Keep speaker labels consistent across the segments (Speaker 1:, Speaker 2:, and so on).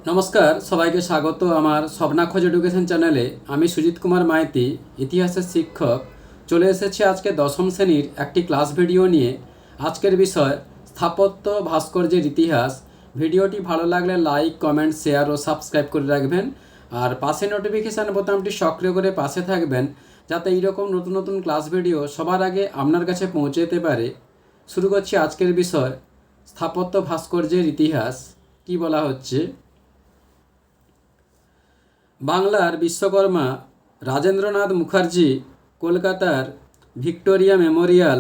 Speaker 1: নমস্কার, সবাইকে স্বাগত আমার স্বপ্না খোঁজ এডুকেশন চ্যানেলে। আমি সুজিত কুমার মাইতি, ইতিহাসের শিক্ষক। চলে এসেছি আজকে দশম শ্রেণীর একটি ক্লাস ভিডিও নিয়ে। আজকের বিষয় স্থাপত্য ভাস্কর্যের ইতিহাস। ভিডিওটি ভালো লাগলে লাইক, কমেন্ট, শেয়ার ও সাবস্ক্রাইব করে রাখবেন। আর পাশে নোটিফিকেশান বোতামটি সক্রিয় করে পাশে থাকবেন, যাতে এইরকম নতুন নতুন ক্লাস ভিডিও সবার আগে আপনার কাছে পৌঁছে যেতে পারে। শুরু করছি আজকের বিষয় স্থাপত্য ভাস্কর্যের ইতিহাস। কি বলা হচ্ছে? বাংলার বিশ্বকর্মা রাজেন্দ্রনাথ মুখার্জি কলকাতার ভিক্টোরিয়া মেমোরিয়াল,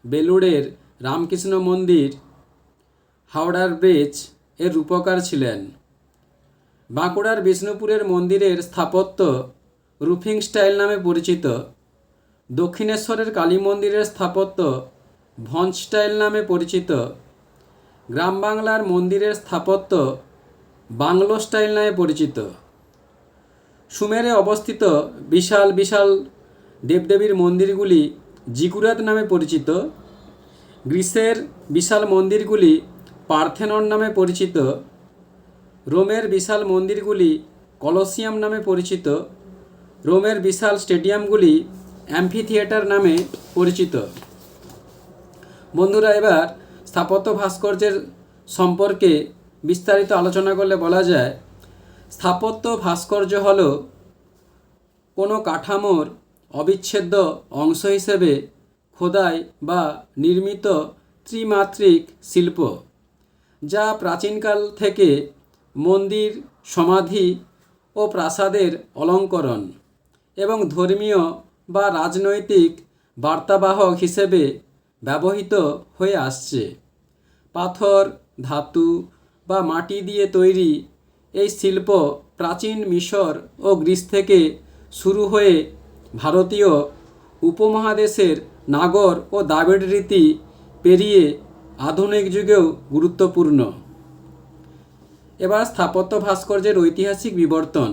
Speaker 1: বেলুড়ের রামকৃষ্ণ মন্দির, হাওড়ার ব্রিজ এর রূপকার ছিলেন। বাঁকুড়ার বিষ্ণুপুরের মন্দিরের স্থাপত্য রুফিং স্টাইল নামে পরিচিত। দক্ষিণেশ্বরের কালী মন্দিরের স্থাপত্য ভঞ্জ স্টাইল নামে পরিচিত। গ্রাম বাংলার মন্দিরের স্থাপত্য বাংলো স্টাইল নামে পরিচিত। সুমেরে অবস্থিত বিশাল বিশাল দেবদেবীর মন্দিরগুলি জিগুরাত নামে পরিচিত। গ্রিসের বিশাল মন্দিরগুলি পার্থেনন নামে পরিচিত। রোমের বিশাল মন্দিরগুলি কলোসিয়াম নামে পরিচিত। রোমের বিশাল স্টেডিয়ামগুলি অ্যাম্ফি থিয়েটার নামে পরিচিত। বন্ধুরা, এবার স্থাপত্য ভাস্কর্যের সম্পর্কে বিস্তারিত আলোচনা করলে বলা যায়, স্থাপত্য ভাস্কর্য হল কোনো কাঠামোর অবিচ্ছেদ্য অংশ হিসেবে খোদাই বা নির্মিত ত্রিমাত্রিক শিল্প, যা প্রাচীনকাল থেকে মন্দির, সমাধি ও প্রাসাদের অলঙ্করণ এবং ধর্মীয় বা রাজনৈতিক বার্তাবাহক হিসেবে ব্যবহৃত হয়ে আসছে। পাথর, ধাতু বা মাটি দিয়ে তৈরি এই শিল্প প্রাচীন মিশর ও গ্রিস থেকে শুরু হয়ে ভারতীয় উপমহাদেশের নাগর ও দ্রাবিড় রীতি পেরিয়ে আধুনিক যুগেও গুরুত্বপূর্ণ। এবার স্থাপত্য ভাস্কর্যের ঐতিহাসিক বিবর্তন।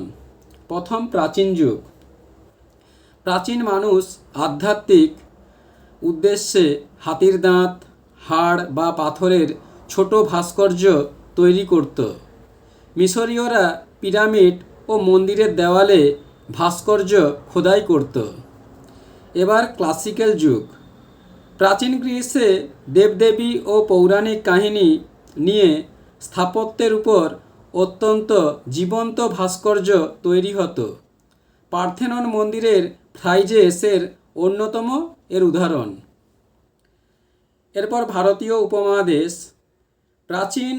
Speaker 1: প্রথম, প্রাচীন যুগ। প্রাচীন মানুষ আধ্যাত্মিক উদ্দেশ্যে হাতির দাঁত, হাড় বা পাথরের ছোট ভাস্কর্য তৈরি করত। মিশরীয়রা পিরামিড ও মন্দিরের দেওয়ালে ভাস্কর্য খোদাই করত। এবার ক্লাসিক্যাল যুগ। প্রাচীন গ্রিসে দেবদেবী ও পৌরাণিক কাহিনী নিয়ে স্থাপত্যের উপর অত্যন্ত জীবন্ত ভাস্কর্য তৈরি হতো। পার্থেনন মন্দিরের ফ্রাইজেসের অন্যতম এর উদাহরণ। এরপর ভারতীয় উপমহাদেশ। প্রাচীন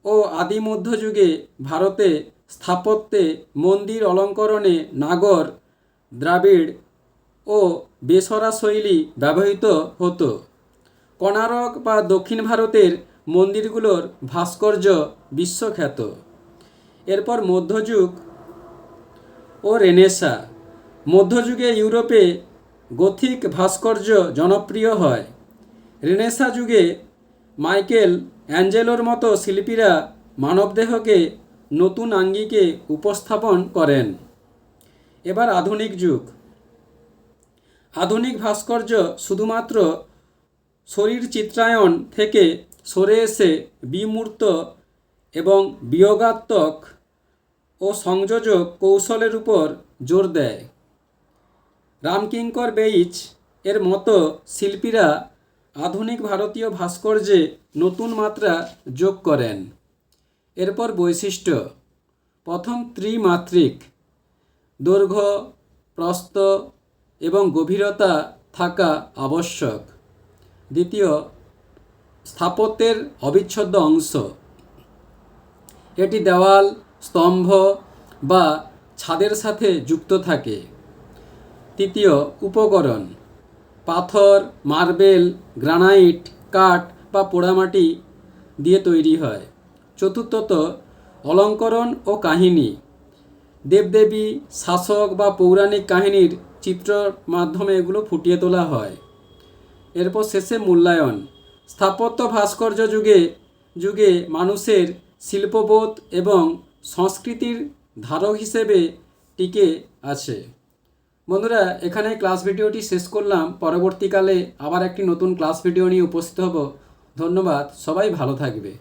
Speaker 1: ও আদি মধ্যযুগে ভারতে স্থাপত্যে মন্দির অলঙ্করণে নাগর, দ্রাবিড় ও বেসরা শৈলী ব্যবহৃত হতো। কোণারক বা দক্ষিণ ভারতের মন্দিরগুলোর ভাস্কর্য বিশ্বখ্যাত। এরপর মধ্যযুগ ও রেনেসাঁ। মধ্যযুগে ইউরোপে গথিক ভাস্কর্য জনপ্রিয় হয়। রেনেসাঁ যুগে মাইকেল অ্যাঞ্জেলোর মতো শিল্পীরা মানবদেহকে নতুন আঙ্গিকে উপস্থাপন করেন। এবার আধুনিক যুগ। আধুনিক ভাস্কর্য শুধুমাত্র শরীর চিত্রায়ন থেকে সরে এসে বিমূর্ত এবং বিয়োগাত্মক ও সংযোজক কৌশলের উপর জোর দেয়। রামকিঙ্কর বেইজ এর মতো শিল্পীরা আধুনিক ভারতীয় ভাস্কর্যে নতুন মাত্রা যোগ করেন। এরপর বৈশিষ্ট্য। প্রথম, ত্রিমাত্রিক। দৈর্ঘ্য, প্রস্থ এবং গভীরতা থাকা আবশ্যক। দ্বিতীয়, স্থাপত্যের অবিচ্ছেদ্য অংশ। এটি দেওয়াল, স্তম্ভ বা ছাদের সাথে যুক্ত থাকে। তৃতীয়, উপকরণ। পাথর, মার্বেল, গ্রানাইট, কাঠ বা পোড়ামাটি দিয়ে তৈরি হয়। চতুর্থত, অলঙ্করণ ও কাহিনী। দেবদেবী, শাসক বা পৌরাণিক কাহিনীর চিত্রর মাধ্যমে এগুলো ফুটিয়ে তোলা হয়। এরপর শেষে মূল্যায়ন। স্থাপত্য ভাস্কর্য যুগে যুগে মানুষের শিল্পবোধ এবং সংস্কৃতির ধারক হিসেবে টিকে আছে। বন্ধুরা, এখানে ক্লাস ভিডিওটি শেষ করলাম। পরবর্তীকালে আবার একটি নতুন ক্লাস ভিডিও নিয়ে উপস্থিত হব। ধন্যবাদ, সবাই ভালো থাকবে।